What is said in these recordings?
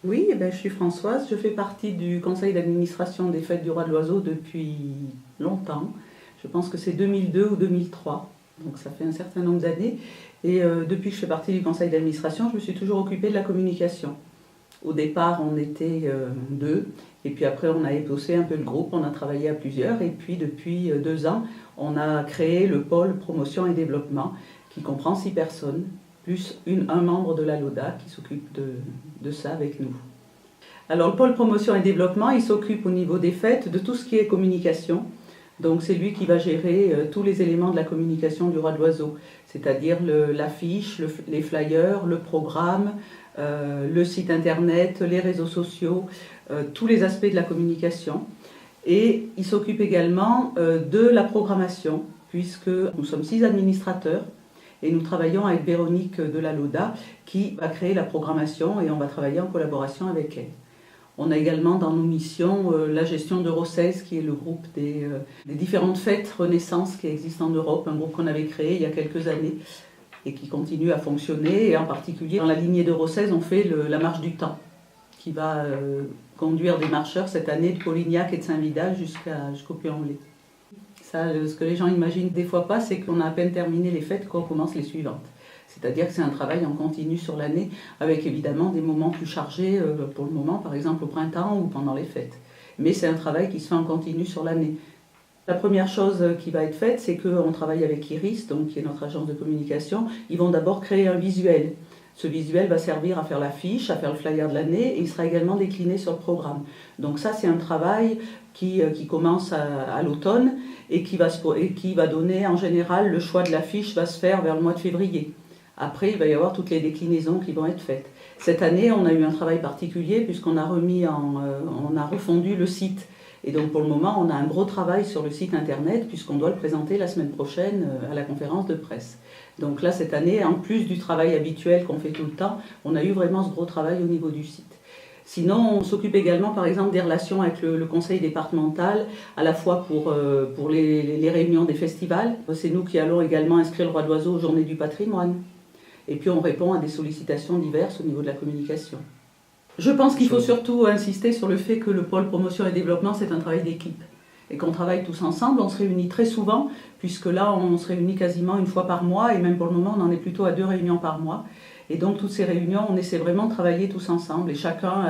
Oui, je suis Françoise, je fais partie du conseil d'administration des Fêtes du Roi de l'Oiseau depuis longtemps. Je pense que c'est 2002 ou 2003, donc ça fait un certain nombre d'années. Et depuis que je fais partie du conseil d'administration, je me suis toujours occupée de la communication. Au départ, on était deux, et puis après, on a étoffé un peu le groupe, on a travaillé à plusieurs, et puis depuis 2 ans, on a créé le pôle promotion et développement, qui comprend 6 personnes, plus un membre de la LODA qui s'occupe de ça avec nous. Alors le pôle promotion et développement, il s'occupe au niveau des fêtes de tout ce qui est communication. Donc c'est lui qui va gérer tous les éléments de la communication du Roi de l'Oiseau, c'est-à-dire l'affiche, les flyers, le programme, le site internet, les réseaux sociaux, tous les aspects de la communication. Et il s'occupe également de la programmation, puisque nous sommes 6 administrateurs et nous travaillons avec Véronique de la LODA qui va créer la programmation et on va travailler en collaboration avec elle. On a également dans nos missions la gestion d'Euro16, qui est le groupe des différentes fêtes Renaissance qui existent en Europe, un groupe qu'on avait créé il y a quelques années et qui continue à fonctionner. Et en particulier, dans la lignée d'Euro16, on fait la marche du temps, qui va conduire des marcheurs cette année de Polignac et de Saint-Vidal jusqu'au Puy-en-Velay. Ça, ce que les gens imaginent des fois pas, c'est qu'on a à peine terminé les fêtes qu'on commence les suivantes. C'est-à-dire que c'est un travail en continu sur l'année, avec évidemment des moments plus chargés pour le moment, par exemple au printemps ou pendant les fêtes. Mais c'est un travail qui se fait en continu sur l'année. La première chose qui va être faite, c'est qu'on travaille avec Iris, donc, qui est notre agence de communication. Ils vont d'abord créer un visuel. Ce visuel va servir à faire l'affiche, à faire le flyer de l'année, et il sera également décliné sur le programme. Donc ça, c'est un travail qui commence à l'automne et qui va donner, en général, le choix de l'affiche va se faire vers le mois de février. Après, il va y avoir toutes les déclinaisons qui vont être faites. Cette année, on a eu un travail particulier puisqu'on a on a refondu le site. Et donc pour le moment, on a un gros travail sur le site internet puisqu'on doit le présenter la semaine prochaine à la conférence de presse. Donc là, cette année, en plus du travail habituel qu'on fait tout le temps, on a eu vraiment ce gros travail au niveau du site. Sinon, on s'occupe également, par exemple, des relations avec le conseil départemental, à la fois pour les réunions des festivals. C'est nous qui allons également inscrire le Roi de l'Oiseau aux Journées du patrimoine. Et puis on répond à des sollicitations diverses au niveau de la communication. Je pense qu'il faut surtout insister sur le fait que le pôle promotion et développement, c'est un travail d'équipe. Et qu'on travaille tous ensemble, on se réunit très souvent, puisque là on se réunit quasiment une fois par mois, et même pour le moment on en est plutôt à 2 réunions par mois. Et donc toutes ces réunions, on essaie vraiment de travailler tous ensemble, et chacun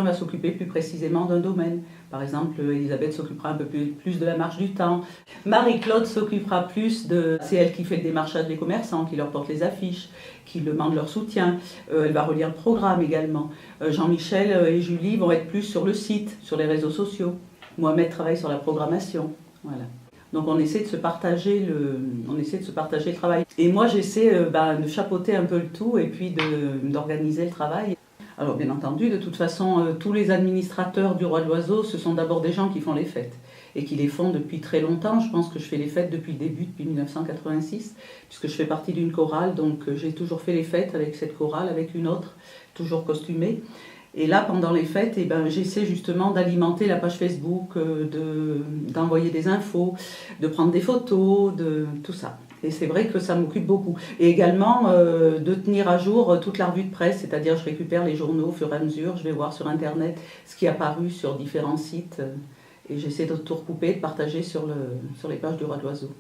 va s'occuper plus précisément d'un domaine. Par exemple, Elisabeth s'occupera un peu plus de la marche du temps. Marie-Claude s'occupera plus c'est elle qui fait le démarchage des commerçants, qui leur porte les affiches, qui demande leur soutien. Elle va relire le programme également. Jean-Michel et Julie vont être plus sur le site, sur les réseaux sociaux. Mohamed travaille sur la programmation. Voilà. Donc on essaie de se partager le travail. Et moi j'essaie de chapeauter un peu le tout et puis d'organiser le travail. Alors bien entendu, de toute façon, tous les administrateurs du Roi de l'Oiseau, ce sont d'abord des gens qui font les fêtes et qui les font depuis très longtemps. Je pense que je fais les fêtes depuis le début, depuis 1986, puisque je fais partie d'une chorale, donc j'ai toujours fait les fêtes avec cette chorale, avec une autre, toujours costumée. Et là, pendant les fêtes, j'essaie justement d'alimenter la page Facebook, d'envoyer des infos, de prendre des photos, de tout ça. Et c'est vrai que ça m'occupe beaucoup. Et également de tenir à jour toute la revue de presse, c'est-à-dire je récupère les journaux au fur et à mesure, je vais voir sur Internet ce qui est apparu sur différents sites et j'essaie de tout recouper, de partager sur les pages du Roi de l'Oiseau.